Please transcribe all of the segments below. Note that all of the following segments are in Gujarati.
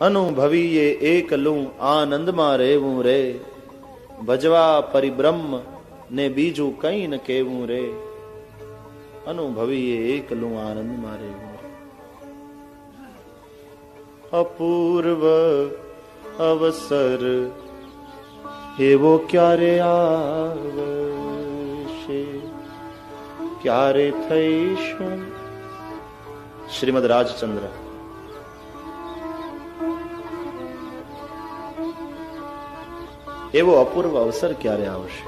અનુભવીએ એકલું આનંદમાં રહેવું રે, ભજવા પરિબ્રહ્મ ને બીજું કઈ ન કેવું રે, અનુભવીએ એકલું આનંદમાં રહેવું રે. અપૂર્વ અવસર એવો ક્યારે આવશે, ક્યારે થઈશું. શ્રીમદ રાજચંદ્ર. એવો અપૂર્વ અવસર ક્યારે આવશે,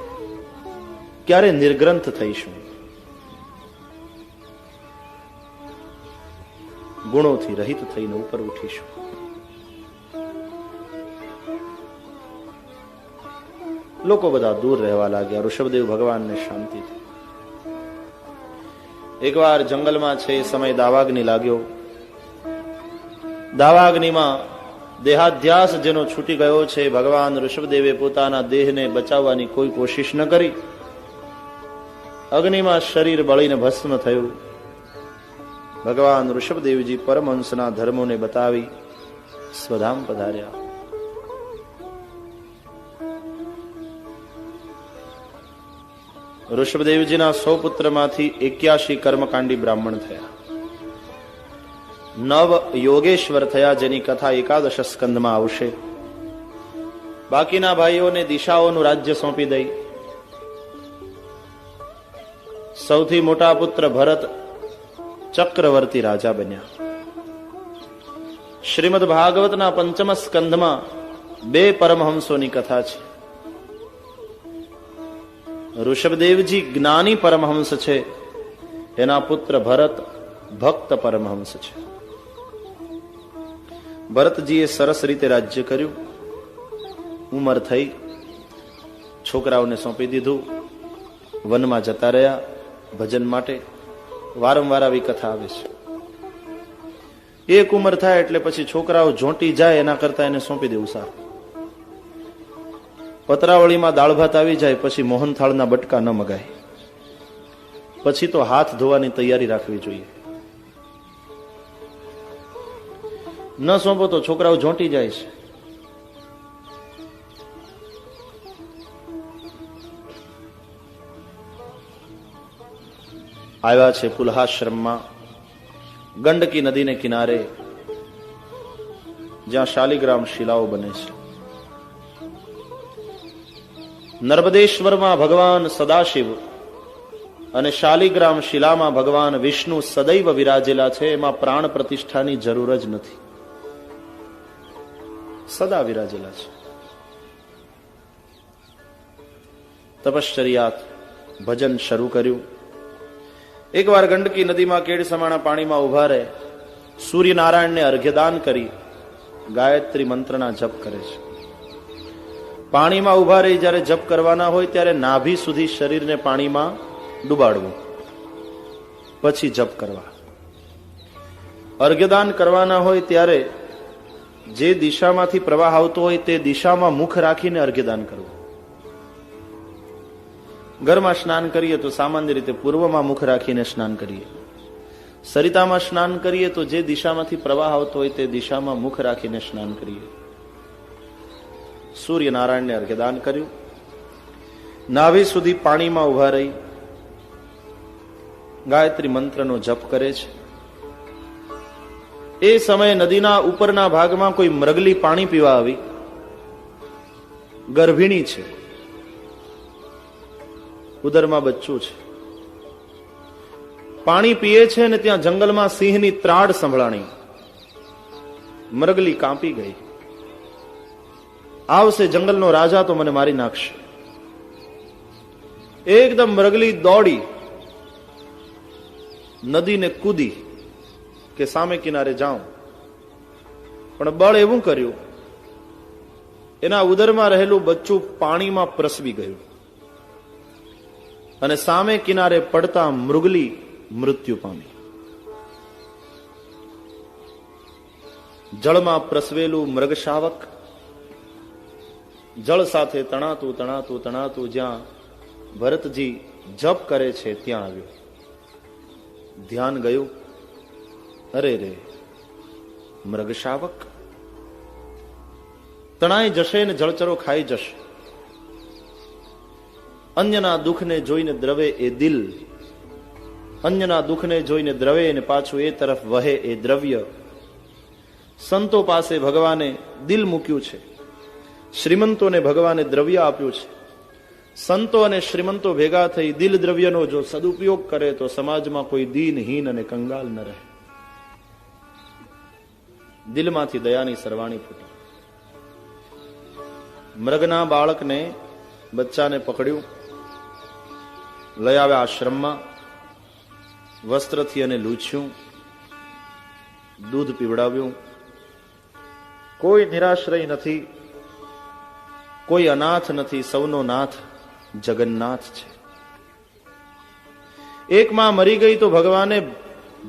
ક્યારે નિર્ગ્રંથ થઈશું, ગુણોથી રહિત થઈને ઉપર ઉઠીશું. લોકો બધા દૂર રહેવા લાગ્યા. ઋષભદેવ ભગવાનને શાંતિ થઈ. એકવાર જંગલમાં છે એ સમય દાવાગ્નિ લાગ્યો. દાવાગ્નિમાં દેહાધ્યાસ જેનો છૂટી ગયો છે, ભગવાન ઋષભદેવે પોતાના દેહને બચાવવાની કોઈ કોશિશ ન કરી. અગ્નિમાં શરીર બળીને ભસ્મ થયું. ભગવાન ઋષભદેવજી પરમહંસના ધર્મોને બતાવી સ્વધામ પધાર્યા. ઋષભદેવજીના 100 પુત્રમાંથી 81 કર્મકાંડી બ્રાહ્મણ થયા, 9 યોગેશ્વર થયા, જેની કથા 11 સ્કંદમાં આવશે. બાકીના ભાઈઓને દિશાઓનું રાજ્ય સોંપી દઈ સૌથી મોટા પુત્ર ભરત ચક્રવર્તી રાજા બન્યા. શ્રીમદ ભાગવતના 5મ સ્કંધમાં 2 પરમહંસોની કથા છે. ઋષભદેવજી જ્ઞાની પરમહંસ છે, એના પુત્ર ભરત ભક્ત પરમહંસ છે. ભરતજીએ સરસ રીતે રાજ્ય કર્યું. ઉંમર થઈ, છોકરાઓને સોંપી દીધું, વનમાં જતા રહ્યા ભજન માટે. વારંવાર આવી કથા આવે છે. એક ઉંમર થાય એટલે પછી છોકરાઓ ઝોંટી જાય એના કરતા એને સોંપી દેવું સારું. પતરાવળીમાં દાળ ભાત આવી જાય પછી મોહનથાળના બટકા ન મગાય. પછી તો હાથ ધોવાની તૈયારી રાખવી જોઈએ. ન સોંપો તો છોકરાઓ ઝોંટી જાય છે. આવ્યા છે પુલહાશ્રમમાં, ગંડકી નદીને કિનારે, જ્યાં શાલિગ્રામ શિલાઓ બને છે. નર્મદેશ્વરમાં ભગવાન સદાશિવ અને શાલિગ્રામ શિલામાં ભગવાન વિષ્ણુ સદૈવ વિરાજેલા છે. એમાં પ્રાણ પ્રતિષ્ઠાની જરૂર જ નથી, સદા વિરાજેલા છે. તપશ્ચર્યાત ભજન શરૂ કર્યું. એકવાર ગંડકી નદીમાં કેડ સમાણા પાણીમાં ઉભા રહે, સૂર્યનારાયણને અર્ઘ્યદાન કરી ગાયત્રી મંત્રના જપ કરે છે. પાણીમાં ઉભા રહી જ્યારે જપ કરવાના હોય ત્યારે નાભી સુધી શરીરને પાણીમાં ડુબાડવું, પછી જપ કરવા. અર્ઘ્યદાન કરવાના હોય ત્યારે જે દિશામાંથી પ્રવાહ આવતો હોય તે દિશામાં મુખ રાખીને અર્ઘ્યદાન કરવું. ઘરમાં સ્નાન કરીએ તો સામાન્ય રીતે પૂર્વમાં મુખ રાખીને સ્નાન કરીએ. સરિતામાં સ્નાન કરીએ તો જે દિશામાંથી પ્રવાહ આવતો હોય તે દિશામાં મુખ રાખીને સ્નાન કરીએ. સૂર્યનારાયણને અર્ઘ્યદાન કર્યું. નાભી સુધી પાણીમાં ઉભા રહી ગાયત્રી મંત્રનો જપ કરે છે. એ સમયે નદીના ઉપરના ભાગમાં કોઈ મૃગલી પાણી પીવા આવી. ગર્ભિણી છે, ઉદરમાં બચ્ચું છે, પાણી પીએ છે અને ત્યાં જંગલમાં સિંહની ત્રાડ સંભળાણી. મૃગલી કાંપી ગઈ. આવશે જંગલનો રાજા તો મને મારી નાખશે. એકદમ મૃગલી દોડી નદીને કૂદી કે સામે કિનારે જાઉં, પણ બળ એવું કર્યું એના ઉદરમાં રહેલું બચ્ચું પાણીમાં પ્રસવી ગયું અને સામે કિનારે પડતા મૃગલી મૃત્યુ પામી. જળમાં પ્રસવેલું મૃગશાવક જળ સાથે તણાતું તણાતું તણાતું જ્યાં ભરતજી જપ કરે છે ત્યાં આવ્યું. ધ્યાન ગયું, અરે રે મૃગશાવક તણાઈ જશે ને જળચરો ખાઈ જશે. અન્યના દુઃખને જોઈને દ્રવે એ દિલ, અન્યના દુઃખને જોઈને દ્રવે ને પાછું એ તરફ વહે એ દ્રવ્ય. સંતો પાસે ભગવાને દિલ મૂક્યું છે, શ્રીમંતોને ભગવાને દ્રવ્ય આપ્યું છે. સંતો અને શ્રીમંતો ભેગા થઈ દિલ દ્રવ્યનો જો સદુપયોગ કરે તો સમાજમાં કોઈ દીનહીન અને કંગાલ ન રહે. દિલમાંથી દયાની સરવાણી ફૂટી. મૃગના બાળકને, બચ્ચાને પકડ્યું, લઈ આવ્યા આશ્રમમાં, વસ્ત્રથી અને લૂછ્યું, દૂધ પીવડાવ્યું. કોઈ નિરાશ્રય નથી, કોઈ અનાથ નથી, સૌનો નાથ જગન્નાથ છે. એક માં મરી ગઈ તો ભગવાને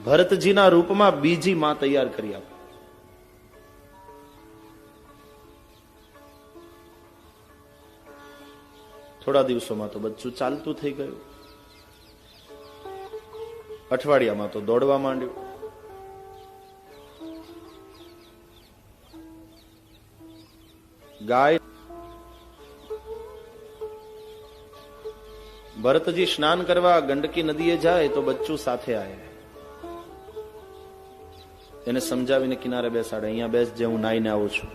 ભરતજીના રૂપમાં બીજી માં તૈયાર કરી આપી. થોડા દિવસોમાં તો બચ્ચું ચાલતું થઈ ગયું. અઠવાડિયામાં તો દોડવા માંડ્યું. ગાય, ભરતજી સ્નાન કરવા ગંડકી નદીએ જાય તો બચ્ચું સાથે આવે. એને સમજાવીને કિનારે બેસાડે, અહીંયા બેસ, જે હું નાઈને આવું છું.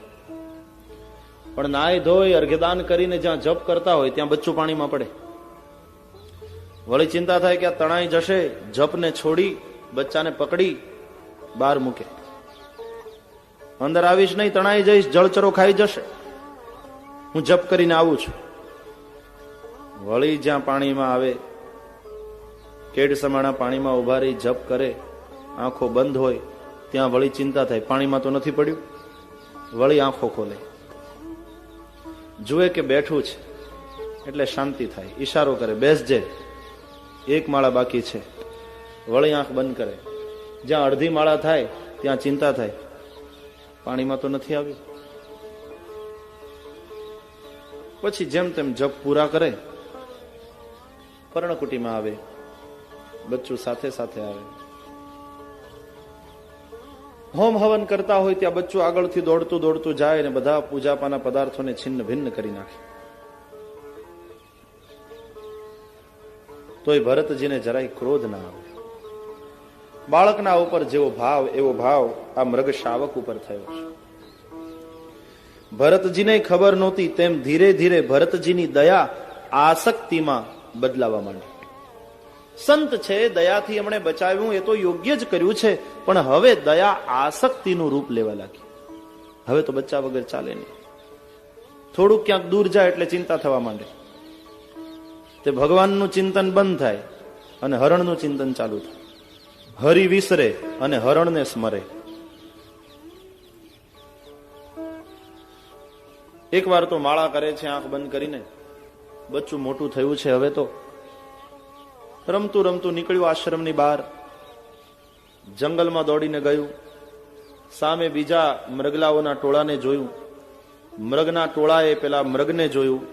પણ નાય ધોઈ અર્ઘ્યદાન કરીને જ્યાં જપ કરતા હોય ત્યાં બચ્ચું પાણીમાં પડે. વળી ચિંતા થાય કે આ તણાઈ જશે, જપને છોડી બચ્ચાને પકડી બહાર મૂકે. અંદર આવીશ નહીં, તણાઈ જઈશ, જળચરો ખાઈ જશે, હું જપ કરીને આવું છું. વળી જ્યાં પાણીમાં આવે, કેડ સમાણા પાણીમાં ઉભા રહી જપ કરે, આંખો બંધ હોય ત્યાં વળી ચિંતા થાય, પાણીમાં તો નથી પડ્યું. વળી આંખો ખોલે, જુએ કે બેઠું છે, એટલે શાંતિ થાય. ઈશારો કરે, બેસજે, એક માળા બાકી છે. વળી આંખ બંધ કરે, જ્યાં અડધી માળા થાય ત્યાં ચિંતા થાય, પાણીમાં તો નથી આવ્યું. પછી જેમ તેમ જપ પૂરા કરે, પર્ણકુટીમાં આવે, બચ્ચું સાથે સાથે આવે. હોમ હવન કરતા હોય ત્યાં બચ્ચું આગળથી દોડતું દોડતું જાય અને બધા પૂજાપાના પદાર્થોને છિન્ન ભિન્ન કરી નાખે. તોય ભરતજીને જરાય ક્રોધ ના આવે. બાળકના ઉપર જેવો ભાવ એવો ભાવ આ મૃગ શાવક ઉપર થયો છે. ભરતજીને ખબર નહોતી તેમ ધીરે ધીરે ભરતજીની દયા આસક્તિમાં બદલાવા માંડી. સંત છે, દયાથી એમણે બચાવ્યું, એ તો યોગ્ય જ કર્યું છે, પણ હવે દયા આસક્તિનું રૂપ લેવા લાગી. હવે તો બચ્ચા વગર ચાલે નહીં. થોડુંક ક્યાંક દૂર જાય એટલે ચિંતા થવા માંડે. તે ભગવાનનું ચિંતન બંધ થાય અને હરણનું ચિંતન ચાલુ થાય. હરિ વિસરે અને હરણને સ્મરે. એક વાર તો માળા કરે છે આંખ બંધ કરીને. બચ્ચું મોટું થયું છે, હવે તો રમતું રમતું નીકળ્યું આશ્રમની બહાર, જંગલમાં દોડીને ગયું. સામે બીજા મૃગલાઓના ટોળાને જોયું. મૃગના ટોળાએ પેલા મૃગને જોયું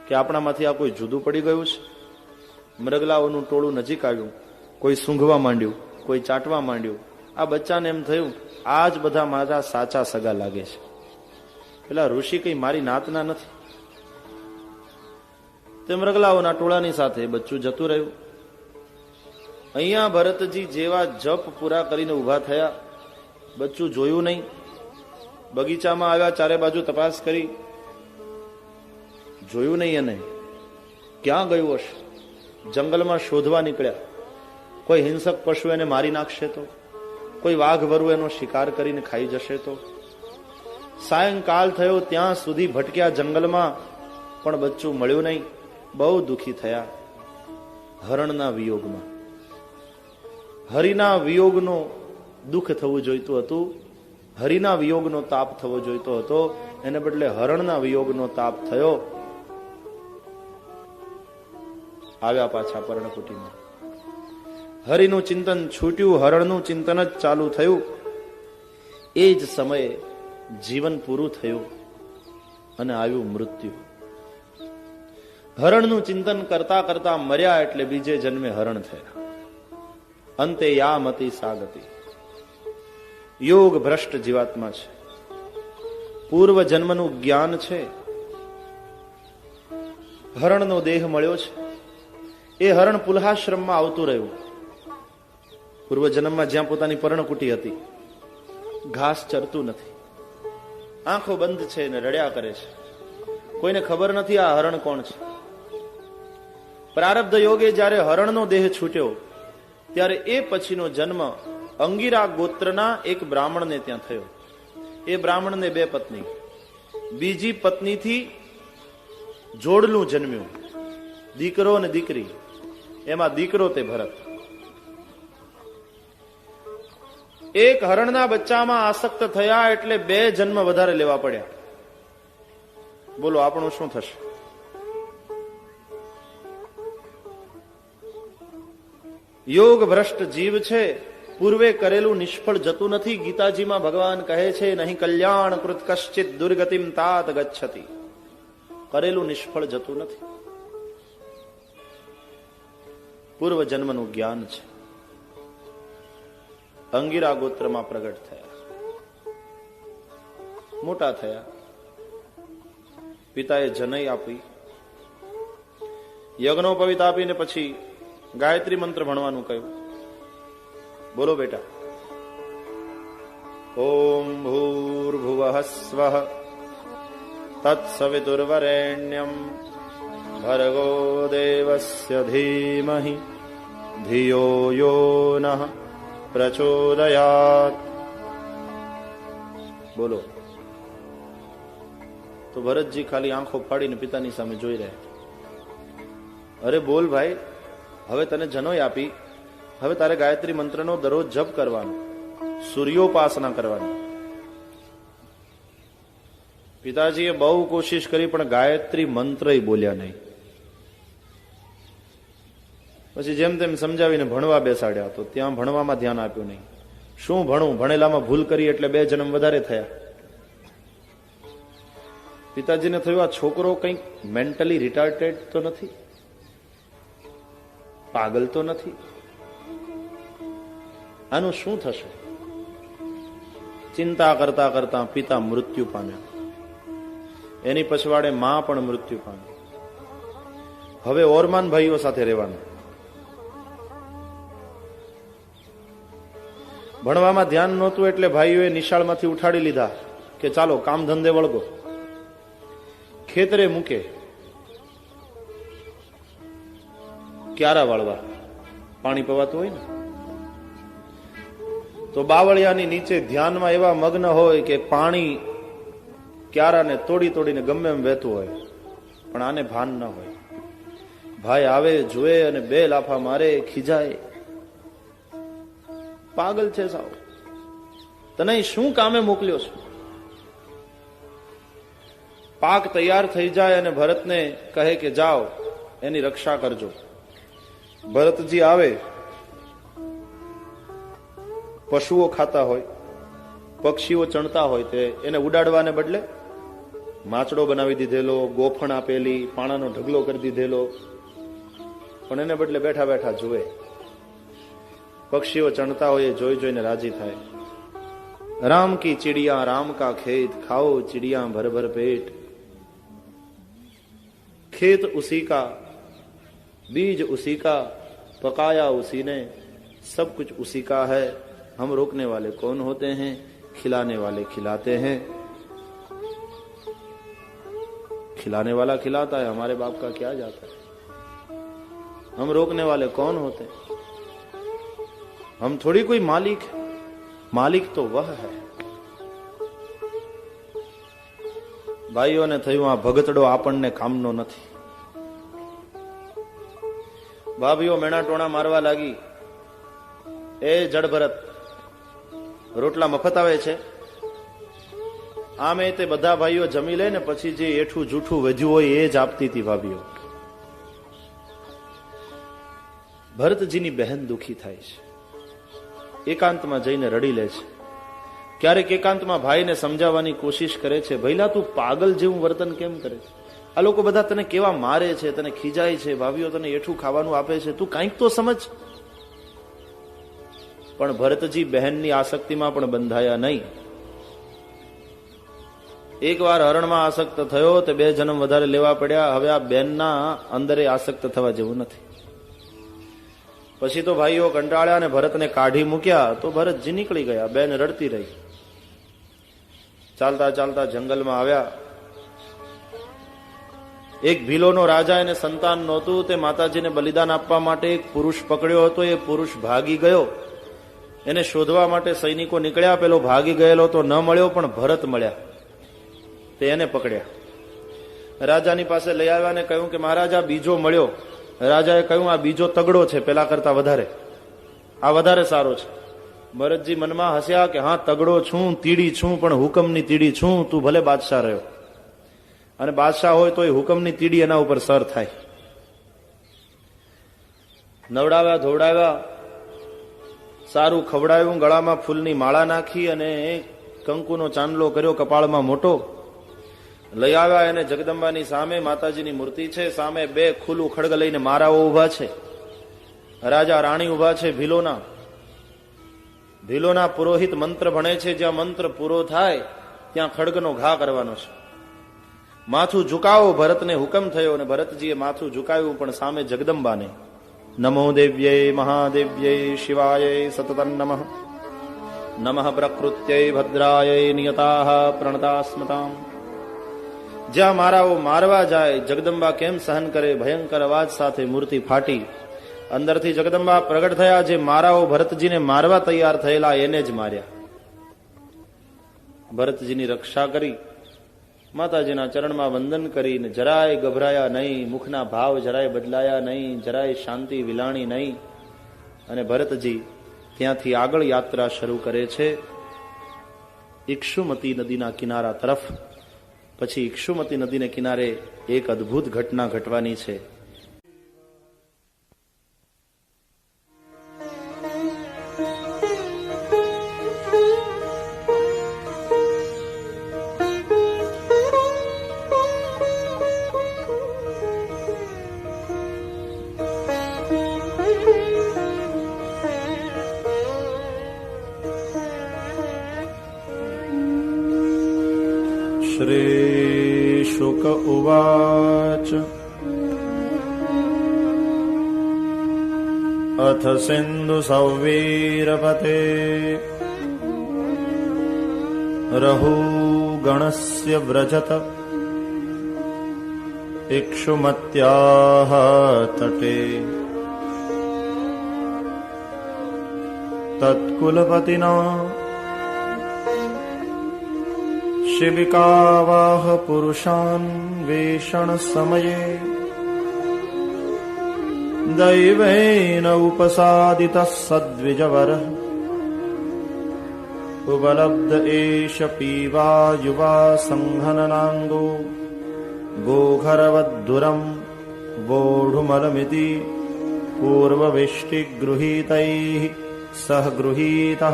કે આપણામાંથી આ કોઈ જુદું પડી ગયું છે. મૃગલાઓનું ટોળું નજીક આવ્યું. કોઈ સૂંઘવા માંડ્યું, કોઈ ચાટવા માંડ્યું. આ બચ્ચાને એમ થયું આ જ બધા મારા સાચા સગા લાગે છે. પેલા ઋષિ કઈ મારી નાતના નથી. તે મૃગલાઓના ટોળાની સાથે બચ્ચું જતું રહ્યું. અહીંયા ભરતજી જેવા જપ પૂરા કરીને ઉભા થયા, બચ્ચું જોયું નહીં. બગીચામાં આવ્યા, ચારે બાજુ તપાસ કરી, જોયું નહીં. એને ક્યાં ગયું હશે? જંગલમાં શોધવા નીકળ્યા. કોઈ હિંસક પશુ એને મારી નાખશે તો, કોઈ વાઘ વરુ એનો શિકાર કરીને ખાઈ જશે તો. સાયંકાલ થયો ત્યાં સુધી ભટક્યા જંગલમાં, પણ બચ્ચું મળ્યું નહીં. બહુ દુઃખી થયા હરણના વિયોગમાં. હરિના વિયોગનો દુઃખ થવું જોઈતું હતું, હરિના વિયોગનો તાપ થવો જોઈતો હતો, એને બદલે હરણના વિયોગનો તાપ થયો. આવ્યા પાછા પર્ણકુટીમાં. હરિનું ચિંતન છૂટ્યું, હરણનું ચિંતન જ ચાલુ થયું. એ જ સમયે જીવન પૂરું થયું અને આવ્યું મૃત્યુ. હરણનું ચિંતન કરતા કરતા મર્યા એટલે બીજે જન્મે હરણ થયા. અંતે યામતી સાગતી. યોગ ભ્રષ્ટ જીવાત્મા છે. પૂર્વ જન્મનું જ્ઞાન છે. હરણનો દેહ મળ્યો છે. એ હરણ પુલહાશ્રમમાં આવતું રહ્યું. પૂર્વજન્મમાં જ્યાં પોતાની પર્ણકુટી હતી, ઘાસ ચરતું નથી, આંખો બંધ છે ને રડ્યા કરે છે. કોઈને ખબર નથી આ હરણ કોણ છે. પ્રારબ્ધ યોગે જ્યારે હરણનો દેહ છૂટ્યો ત્યારે એ પછીનો જન્મ અંગીરા ગોત્રના એક બ્રાહ્મણને ત્યાં થયો. એ બ્રાહ્મણને 2 પત્ની, બીજી પત્નીથી જોડલું જન્મ્યું, દીકરો અને દીકરી. એમાં દીકરો તે ભરત. એક હરણના બચ્ચામાં આસક્ત થયા એટલે 2 જન્મ વધારે લેવા પડ્યા. બોલો આપણું શું થશે? યોગ ભ્રષ્ટ જીવ છે, પૂર્વે કરેલું નિષ્ફળ જતું નથી. ગીતાજીમાં ભગવાન કહે છે, નહીં કલ્યાણ કૃત કશ્ચિત દુર્ગતિમ તાત ગચ્છતિ. કરેલું નિષ્ફળ જતું નથી. પૂર્વ જન્મનું જ્ઞાન છે. અંગીરા ગોત્રમાં પ્રગટ થયા, મોટા થયા. પિતાએ જનઈ આપી, યજ્ઞોપવિત આપીને પછી ગાયત્રી મંત્ર ભણવાનું કહ્યું. બોલો બેટા. ઓમ ભૂર્ભુવઃ સ્વઃ તત્સવિતુર્વરેણ્યમ ભર્ગો દેવસ્ય ધીમહિ ધિયો યો નઃ પ્રચોદયાત. બોલો. તો ભરતજી ખાલી આંખો ફાડીને પિતાની સામે જોઈ રહ્યા. અરે બોલ ભાઈ, હવે તને જનોઈ આપી, હવે તારે ગાયત્રી મંત્રનો દરરોજ જપ કરવાનો, સૂર્યોપાસના કરવાની. પિતાજીએ બહુ કોશિશ કરી પણ ગાયત્રી મંત્ર બોલ્યા નહીં. પછી જેમ તેમ સમજાવીને ભણવા બેસાડ્યા, તો ત્યાં ભણવામાં ધ્યાન આપ્યું નહીં. શું ભણવું, ભણેલામાં ભૂલ કરી એટલે 2 જન્મ વધારે થયા. પિતાજીને થયું આ છોકરો કંઈક મેન્ટલી રિટાર્ટેડ તો નથી, પાગલ તો નથી, આનું શું થશે? ચિંતા કરતા કરતા પિતા મૃત્યુ પામ્યા. એની પછવાડે માં પણ મૃત્યુ પામી. હવે ઓરમાન ભાઈઓ સાથે રહેવાનું. ભણવામાં ધ્યાન નહોતું એટલે ભાઈઓએ નિશાળમાંથી ઉઠાડી લીધા કે ચાલો કામ ધંધે વળગો. ખેતરે મૂકે, ક્યારા વાળવા, પાણી પવાતું હોય ને, તો બાવળિયાની નીચે ધ્યાનમાં એવા મગ્ન હોય કે પાણી ક્યારાને તોડી તોડીને ગમે એમ વહેતું હોય, પણ આને ભાન ન હોય. ભાઈ આવે, જોવે અને 2 લાફા મારે, ખીજાય. પાગલ છે સાવ, તને શું કામે મોકલ્યો છે? પાક તૈયાર થઈ જાય અને ભરતને કહે કે જાઓ એની રક્ષા કરજો. ભરતજી આવે, પશુઓ ખાતા હોય, પક્ષીઓ ચણતા હોય, તે એને ઉડાડવાને બદલે માચડો બનાવી દીધેલો, ગોફણ આપેલી, પાણાનો ઢગલો કરી દીધેલો, પણ એને બદલે બેઠા બેઠા જુએ. પક્ષીઓ ચણતા હોય એ જોઈ જોઈને રાજી થાય. રામ કી ચિડિયા રામ કા ખેત, ખાઓ चिड़िया भर भर पेट. खेत उसी का, बीज उसी का, पकाया उसी ने, सब कुछ उसी का है. हम रोकने वाले कौन होते हैं, खिलाने वाले खिलाते हैं. खिलाने वाला खिलाता है, हमारे बाप का क्या जाता है. हम रोकने वाले कौन होते हैं? हम थोड़ी कोई मालिक है, मालिक तो वह है. ભાઈઓને થયું આ ભગતડો આપણને કામનો નથી. ભાભીઓ મેણા ટોણા મારવા લાગી. એ જડભરત, રોટલા મફત આવે છે. આમે તે બધા ભાઈઓ જમી લે ને પછી જે એઠું જૂઠું વધ્યું હોય એ જ આપતી હતી ભાભીઓ. ભરતજીની બહેન દુખી થાય છે, એકાંતમાં જઈને રડી લે છે. ક્યારેક એકાંતમાં ભાઈને સમજાવવાની કોશિશ કરે છે, ભઈલા તું પાગલ જેવું વર્તન કેમ કરે છે? આ લોકો બધા તને કેવા મારે છે, તને ખીજાય છે, ભાભીઓ તને એઠું ખાવાનું આપે છે, તું કાંઈક તો સમજ. પણ ભરતજી બહેનની આસક્તિમાં પણ બંધાયા નહીં. એકવાર હરણમાં આસક્ત થયો તે 2 જન્મ વધારે લેવા પડ્યા. હવે આ બેનના અંદરે આસક્ત થવા જેવું નથી. પછી તો ભાઈઓ કંટાળ્યા અને ભરતને કાઢી મૂક્યા તો ભરતજી નીકળી ગયા. બેન રડતી રહી. ચાલતા ચાલતા જંગલમાં આવ્યા. એક ભીલોનો રાજા, એને સંતાન નહોતું. તે માતાજીને બલિદાન આપવા માટે એક પુરુષ પકડ્યો હતો. એ પુરુષ ભાગી ગયો. એને શોધવા માટે સૈનિકો નીકળ્યા. પેલો ભાગી ગયેલો તો ન મળ્યો, પણ ભરત મળ્યા. તે એને પકડ્યા. રાજાની પાસે લઈ આવ્યા ને કહ્યું કે મહારાજા બીજો મળ્યો. રાજાએ કહ્યું આ બીજો તગડો છે, પેલા કરતા વધારે, આ વધારે સારો છે. ભરતજી મનમાં હસ્યા કે હા, તગડો છું, તીડી છું, પણ હુકમની તીડી છું. તું ભલે બાદશાહ રહ્યો, અને બાદશાહ હોય તો એ હુકમની તીડી એના ઉપર સર થાય. નવડાવ્યા, ધોવડાવ્યા, સારું ખવડાવ્યું, ગળામાં ફૂલની માળા નાખી અને કંકુનો ચાંદલો કર્યો કપાળમાં મોટો. લઈ આવ્યા એને જગદંબાની સામે. માતાજીની મૂર્તિ છે, સામે 2 ખુલ્લું ખડગ લઈને મારાઓ ઉભા છે. રાજા રાણી ઉભા છે ભીલોના. ભીલોના પુરોહિત મંત્ર ભણે છે. જ્યાં મંત્ર પૂરો થાય ત્યાં ખડગનો ઘા કરવાનો છે. માથું ઝુકાવો, ભરતને હુકમ થયો અને ભરતજીએ માથું ઝુકાવ્યું, પણ સામે જગદંબાને. નમો દેવ્યય મહાદેવ્યય શિવાય સતતં નમઃ. નમઃ પ્રકૃત્યય ભદ્રાય નિયતાઃ પ્રણતાસ્મતામ. જ્યાં મારાઓ મારવા જાય જગદંબા કેમ સહન કરે? ભયંકર અવાજ સાથે મૂર્તિ ફાટી. અંદરથી જગદંબા પ્રગટ થયા. જે મારાઓ ભરતજીને મારવા તૈયાર થયેલા એને જ માર્યા. ભરતજીની રક્ષા કરી. માતાજીના ચરણમાં વંદન કરીને જરાય ગભરાયા નહીં. મુખના ભાવ જરાય બદલાયા નહીં. જરાય શાંતિ વિલાણી નહીં. અને ભરતજી ત્યાંથી આગળ યાત્રા શરૂ કરે છે ઇક્ષુમતી નદીના કિનારા તરફ. પછી ઇક્ષુમતી નદીને કિનારે એક અદ્ભુત ઘટના ઘટવાની છે. શ્રી શુક ઉવાચ અથ સિંધુ સૌવીરપતે રહુ ગણસ્ય વ્રજત ઇક્ષુમત્યાઃ તટે તત્કુલપતિના શિબિકાવાહ પુરુષાન વેષણ સમયે દૈવેન ઉપસાદિત સદ્વિજવર ઉપલબ્ધ એષ પીવા યુવા સંઘનનાંગો ગોખરવદ્ધુરમ વોઢુમલમિતિ પૂર્વવિષ્ટિગૃહીતૈઃ સહ ગૃહીતઃ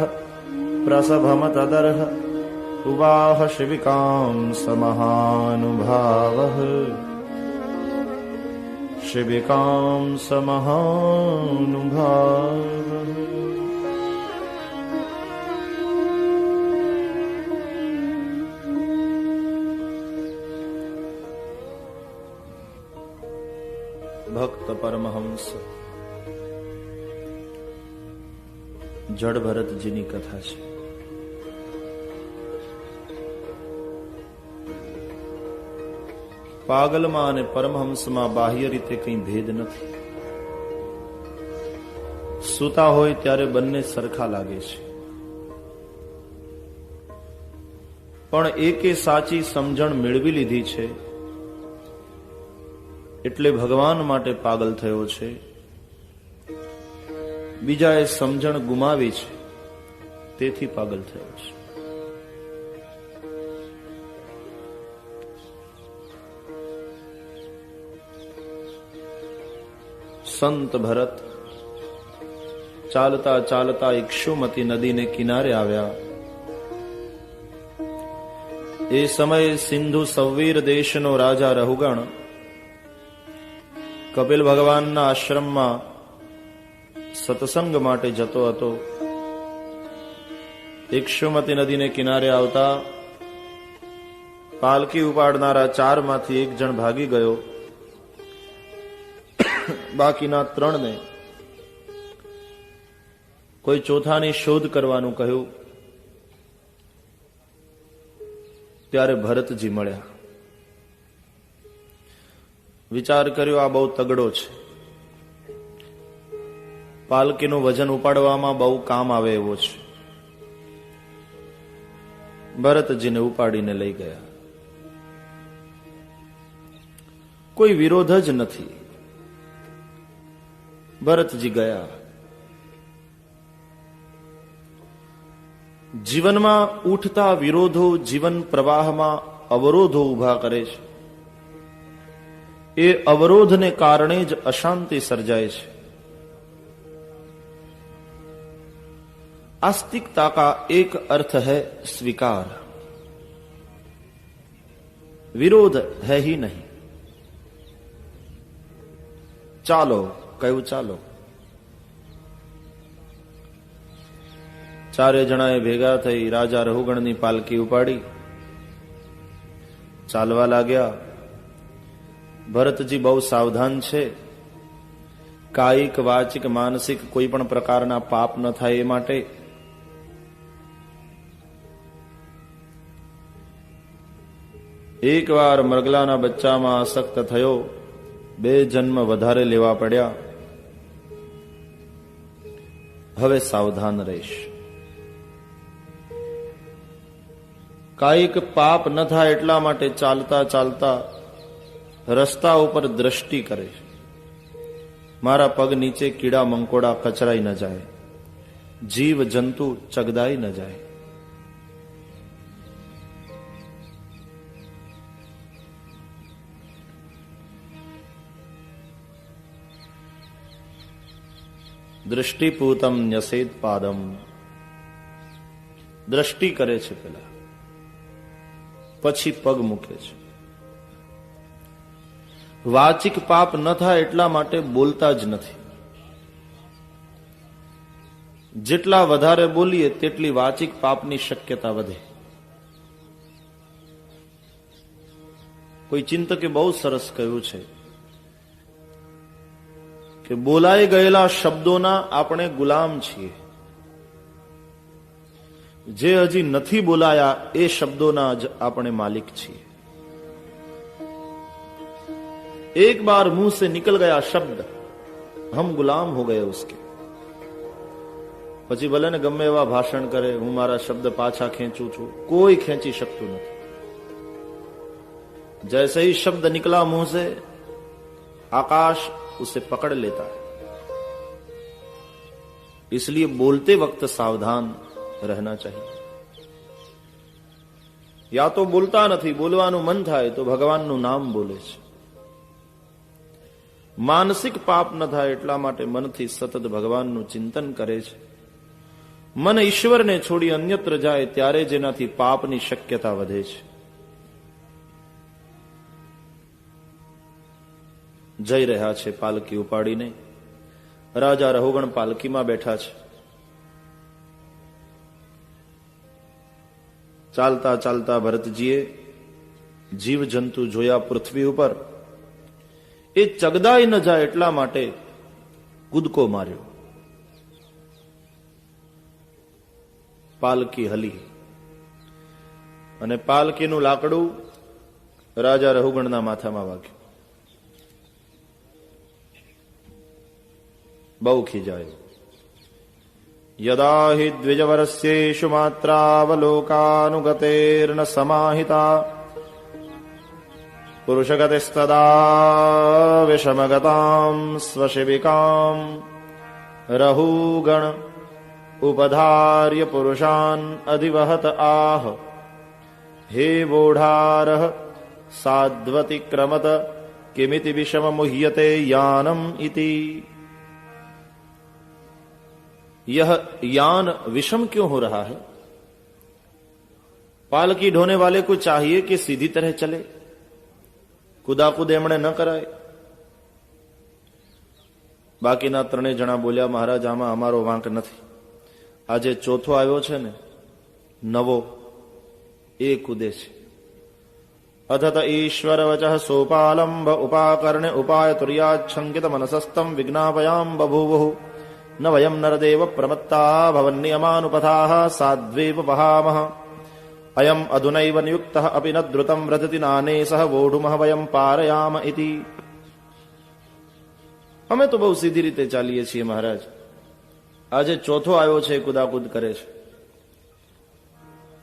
પ્રસભમ તદર્હ ઉવાહ શિવિકાં સમહાનુભાવઃ શિવિકાં સમહાનુભાવઃ. ભક્ત પરમહંસ જડ ભરતજીની કથા છે. પાગલમાં અને પરમહંસમાં બાહ્ય રીતે કંઈ ભેદ નથી. સૂતા હોય ત્યારે બંને સરખા લાગે છે, પણ એકે સાચી સમજણ મેળવી લીધી છે એટલે ભગવાન માટે પાગલ થયો છે. બીજાએ સમજણ ગુમાવી છે તેથી પાગલ થયો છે. સંત ભરત ચાલતા ચાલતા ઇક્ષુમતી નદીને કિનારે આવ્યા. એ સમયે સિંધુ સૌવીર દેશનો રાજા રહુગણ કપિલ ભગવાનના આશ્રમમાં સત્સંગ માટે જતો હતો. ઇક્ષુમતી નદીને કિનારે આવતા પાલકી ઉપાડનારા 4 માંથી 1 જણ ભાગી ગયો. બાકીના 3 ને કોઈ ચોથાની શોધ કરવાનું કહ્યું. ત્યારે ભરતજી મળ્યા. વિચાર કર્યો આ બહુ તગડો છે, પાલકીનું વજન ઉપાડવામાં બહુ કામ આવે એવો છે. ભરતજીને ઉપાડીને લઈ ગયા. કોઈ વિરોધ જ નથી. ભરતજી ગયા. જીવનમાં ઉઠતા વિરોધો જીવન પ્રવાહમાં અવરોધો ઉભા કરે છે. એ અવરોધને કારણે જ અશાંતિ સર્જાય છે. आस्तिकता का एक अर्थ है स्वीकार, विरोध है ही नहीं. ચાલો કયું ચાલો. 4 જણાએ ભેગા થઈ રાજા રહુગણની પાલકી ઉપાડી ચાલવા લાગ્યા. ભરતજી બહુ સાવધાન છે. કાયિક વાચિક માનસિક કોઈ પણ પ્રકારના પાપ ન થાય એ માટે એકવાર મરગલાના બચ્ચામાં આસક્ત થયો, 2 જન્મ વધારે લેવા પડ્યા. હવે સાવધાન રહીશ. કાયિક પાપ ન થાય એટલા માટે ચાલતા ચાલતા રસ્તા ઉપર દ્રષ્ટિ કરે છે. મારા પગ નીચે કીડા મંકોડા કચરાઈ ન જાય, જીવ જંતુ ચગદાઈ ન જાય. દૃષ્ટિપૂતમ ન્યસેદ પાદમ. દ્રષ્ટિ કરે છે પેલા, પછી પગ મૂકે છે. વાચિક પાપ ન થાય એટલા માટે બોલતા જ નથી. જેટલા વધારે બોલીએ તેટલી વાચિક પાપની શક્યતા વધે. કોઈ ચિંતકે બહુ સરસ કહ્યું છે કે બોલાઈ ગયેલા શબ્દોના આપણે ગુલામ છીએ. જે હજી નથી બોલાયા એ શબ્દોના જ આપણે માલિક છીએ. एक बार मुंह से निकल गया शब्द, हम गुलाम हो गए उसके. પછી ભલે ને ગમે એવા ભાષણ કરે, હું મારા શબ્દ પાછા ખેંચું છું, કોઈ ખેંચી શકતું નથી. जैसे ही शब्द निकला मुंह से, आकाश उसे पकड़ लेता है. इसलिए बोलते वक्त सावधान रहना चाहिए. या तो बोलता નથી, બોલવાનું મન થાય તો ભગવાનનું નામ બોલે છે. માનસિક પાપ ન થાય એટલા માટે મનથી સતત ભગવાનનું ચિંતન કરે છે. મન ઈશ્વરને છોડી અન્યત્ર જાય ત્યારે જેનાથી પાપની શક્યતા વધે છે. જઈ રહ્યા છે પાલકી ઉપાડીને. રાજા રહુગણ પાલકીમાં બેઠા છે. ચાલતા ચાલતા ભરતજીએ જીવ જંતુ જોયા પૃથ્વી ઉપર. એ ચગદાઈ ન જાય એટલા માટે કૂદકો માર્યો. પાલકી હલી અને પાલકીનું લાકડું રાજા રહુગણના માથામાં વાગ્યું. બહુ ખીજાયો. યદા હિ દ્વિજવરસ્યેષુ માત્રાવલોકાનુગતેર્ન સમાહિતા પુરુષગતિસ્તદા વિષમગતામ સ્વશિવિકામ રહુગણ ઉપધાર્ય પુરુષાન અધિવહત આહ હે બોઢારઃ સાધ્વતિક્રમત કિમિતિ વિષમ મુહ્યતે યાનમ ઇતિ. यह यान विषम क्यों हो रहा है? पालकी ढोने वाले को चाहिए कि सीधी तरह चले, કુદાકુદ એમણે ન કરાય. બાકીના 3 જણા બોલ્યા, મહારાજ આમાં અમારો વાંક નથી. આજે ચોથો આવ્યો છે ને નવો, એ કૂદે છે. અથત ઈશ્વર વચઃ સોપાલંબ ઉપાકર્ણે ઉપાય તુર્યાચ્છંકિત મનસસ્તમ વિજ્ઞાપયામ બભૂવુઃ ન વયમ નરદેવ પ્રમત્તા ભવન્નિયમાનુપથાઃ સાધ્વેવ વહામઃ અયમ અધુનૈવ નિયુક્તઃ અપિ ન દ્રુતમ વ્રજતિ નાને સહ વોઢુમઃ વયમ પારયામ ઇતિ. અમે તો બહુ સીધી રીતે ચાલીએ છીએ મહારાજ. આજે ચોથો આવ્યો છે, કુદાકુદ કરે છે.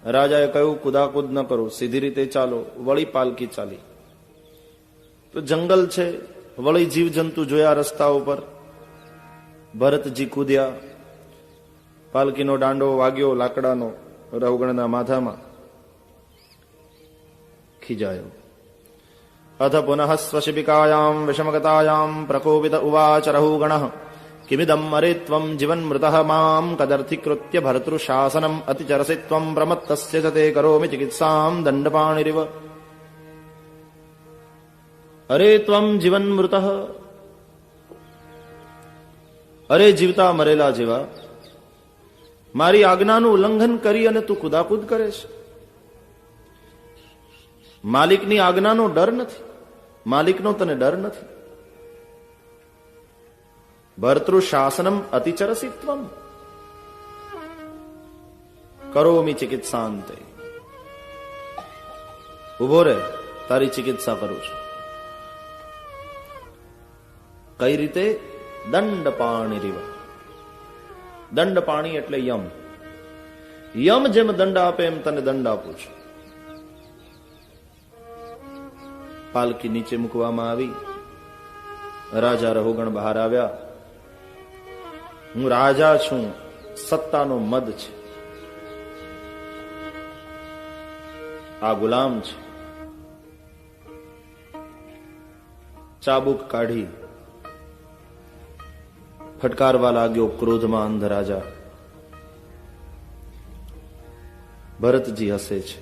રાજાએ કહ્યું કુદાકુદ ન કરો, સીધી રીતે ચાલો. વળી પાલકી ચાલી. તો જંગલ છે, વળી જીવજંતુ જોયા રસ્તા ઉપર. ભરતજી કૂદ્યા, પાલકીનો દાંડો વાગ્યો લાકડાનો રવગણના માથામાં, ખીજાયો. અથ પુનઃ સ્વશિપિકાયામ વિષમગતાયામ પ્રકોપિત ઉવાચ રહુગણઃ કિમિદમ અરે ત્વમ જીવન મૃતઃ મામ કદર્થીકૃત્ય ભર્તૃશાસનમ અતિચરસि ત્વમ પ્રમત્તસ્ય ચ તે કરોમિ ચિકિત્સામ દંડપાણિરિવ. અરે ત્વમ જીવન મૃતઃ, અરે જીવતા મરેલા જેવા, મારી આજ્ઞાનું ઉલ્લંઘન કરી અને તું કુદાકુદ કરે છે. માલિકની આજ્ઞાનો ડર નથી, માલિકનો તને ડર નથી. ભર્તૃશાસનમ અતિચરસિ ત્વમ કરોમિ ચિકિત્સાંતે. ઉભો રે, તારી ચિકિત્સા કરું છું. કઈ રીતે? દંડપાણિરિવ. દંડપાણી એટલે યમ. યમ જેમ દંડ આપે એમ તને દંડ આપું છું. પાલકી નીચે મૂકવામાં આવી. રાજા રહુગણ બહાર આવ્યા. હું રાજા છું, સત્તાનો મદ છે. આ ગુલામ છે. ચાબુક કાઢી ફટકારવા લાગ્યો ક્રોધમાં અંધ રાજા. ભરતજી હસે છે.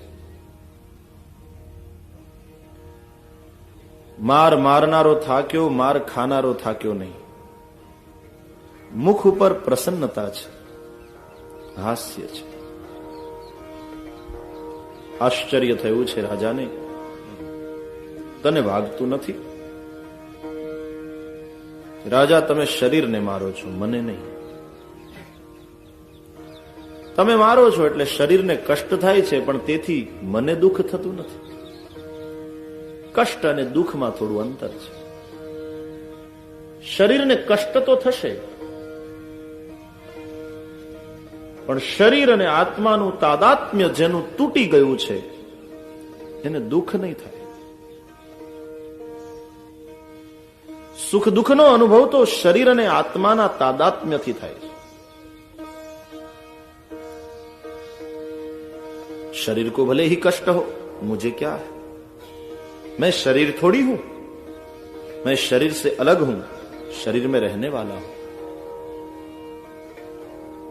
માર મારનારો થાક્યો, માર ખાનારો થાક્યો નહીં. મુખ ઉપર પ્રસન્નતા છે, હાસ્ય છે. આશ્ચર્ય થયું છે રાજાને. તને વાગતું નથી? રાજા, તમે શરીરને મારો છો, મને નહીં. તમે મારો છો એટલે શરીરને કષ્ટ થાય છે, પણ તેથી મને દુઃખ થતું નથી. કષ્ટ અને દુઃખમાં થોડું અંતર છે. શરીરને કષ્ટ તો થશે, પણ શરીર અને આત્માનું તાદાત્મ્ય જેનું તૂટી ગયું છે એને દુઃખ નહીં થાય. સુખ દુઃખનો અનુભવ તો શરીર અને આત્માના તાદાત્મ્યથી થાય છે. शरीर को भले ही कष्ट हो, मुझे क्या है? मैं शरीर थोड़ी हूं, मैं शरीर से अलग हूं, शरीर में रहने वाला हूं.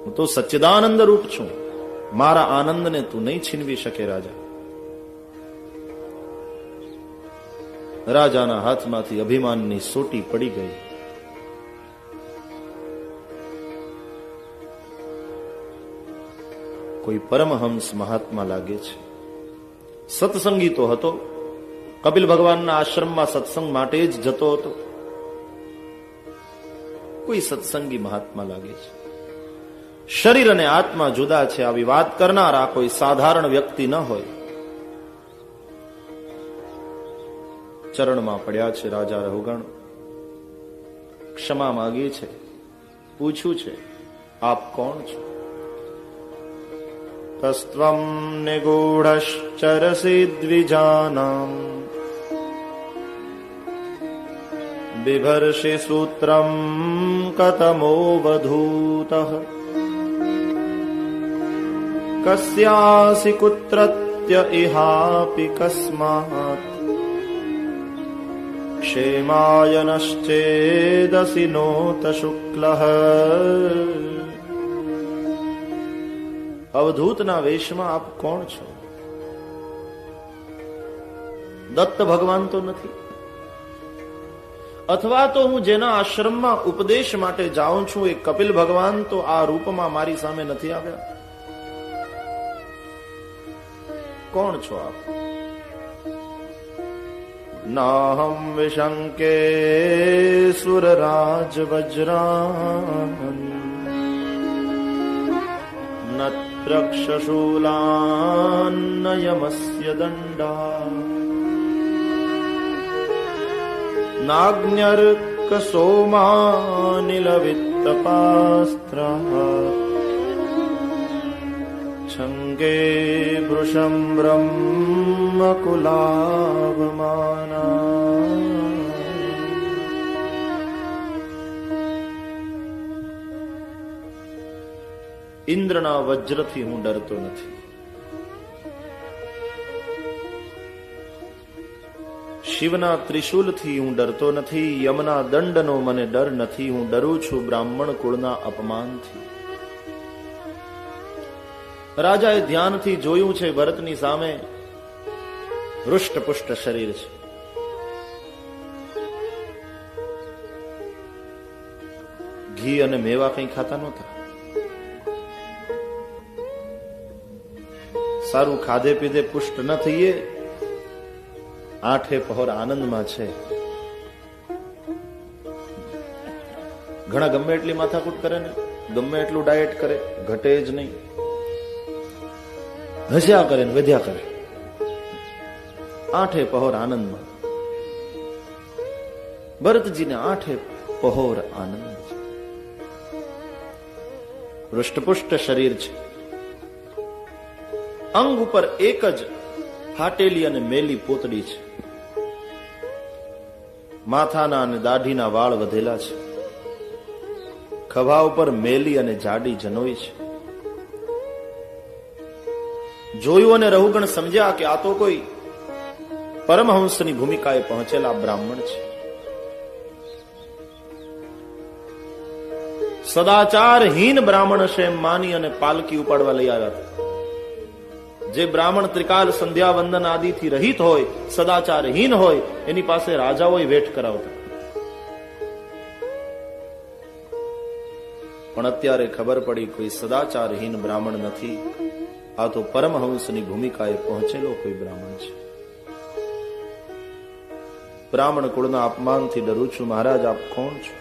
હું તો સચ્ચિદાનંદ રૂપ છું. મારા આનંદને તું નહીં છીનવી શકે રાજા. રાજાના હાથમાંથી અભિમાનની સોટી પડી ગઈ. કોઈ પરમહંસ મહાત્મા લાગે છે. સત્સંગી તો હતો, કપિલ ભગવાનના આશ્રમમાં સત્સંગ માટે જ જતો હતો. કોઈ સત્સંગી મહાત્મા લાગે છે. શરીર અને આત્મા જુદા છે આવી વાત કરનારા કોઈ સાધારણ વ્યક્તિ ન હોય. ચરણમાં પડ્યા છે રાજા રહુગણ. ક્ષમા માંગી છે, પૂછ્યું છે, આપ કોણ છો? તસ્ત્વમ નિગૂઢશ્ચરસી દ્વિજાનામ બિભર્ષિ સૂત્રમ કતમોવધૂતઃ કસ્યાસि કુત્રત્ય ઇહાપી કસ્માત ક્ષેમાયનશ્ચેદસि નોત શુક્લઃ. અવધૂતના વેશમાં આપ કોણ છો? દત્ત ભગવાન તો નથી, અથવા તો હું જેના આશ્રમમાં ઉપદેશ માટે જાઉં છું એ કપિલ ભગવાન તો આ રૂપમાં મારી સામે નથી આવ્યા. કોણ છો આપ? नाहं विशंके सुरराज वज्रान् न रक्षशूलान्न यमस्य दण्डा नाग्न्यर्कसोमानिलवित्तपास्त्राः छङ्गे वृषं ब्रह्मकुलावमाना ઇન્દ્રના વજ્રથી હું ડરતો નથી, શિવના ત્રિશુલથી હું ડરતો નથી, યમના દંડનો મને ડર નથી, હું ડરું છું બ્રાહ્મણ કુળના અપમાનથી. રાજાએ ધ્યાનથી જોયું છે ભરતની સામે હૃષ્ટપુષ્ટ શરીર છે, ઘી અને મેવા કંઈ ખાતા નહોતા, સારું ખાધે પીધે પુષ્ટ ન થઈએ, આઠે પહોર આનંદમાં છે. ઘણા ગમે એટલી માથાકૂટ કરે ને, ગમે એટલું ડાયટ કરે, ઘટે જ નહીં, હસ્યા કરે ને વધ્યા કરે, આઠે પહોર આનંદમાં. ભરતજીને આઠે પહોર આનંદ છે, હૃષ્ટપુષ્ટ શરીર છે, અંગ ઉપર એક જ ફાટેલી અને મેલી પોતડી છે, માથાના અને દાઢીના વાળ વધેલા છે, ખભા ઉપર મેલી અને જાડી જનોઈ છે. જોયું અને રહુગણ સમજ્યા કે આ તો કોઈ પરમહંસની ભૂમિકાએ પહોંચેલા બ્રાહ્મણ છે. સદાચારહીન બ્રાહ્મણ છે એમ માની અને પાલકી ઉપાડવા લઈ આવ્યા હતા. જે બ્રાહ્મણ ત્રિકાલ સંધ્યા વંદન આદિથી રહિત હોય, સદાચારહીન હોય, એની પાસે રાજાઓએ વેઠ કરાવતા. પણ અત્યારે ખબર પડી કોઈ સદાચારહીન બ્રાહ્મણ નથી, આ તો પરમહંસની ભૂમિકાએ પહોંચેલો કોઈ બ્રાહ્મણ છે. બ્રાહ્મણ કુળના અપમાનથી ડરું છું મહારાજ, આપ કોણ છો?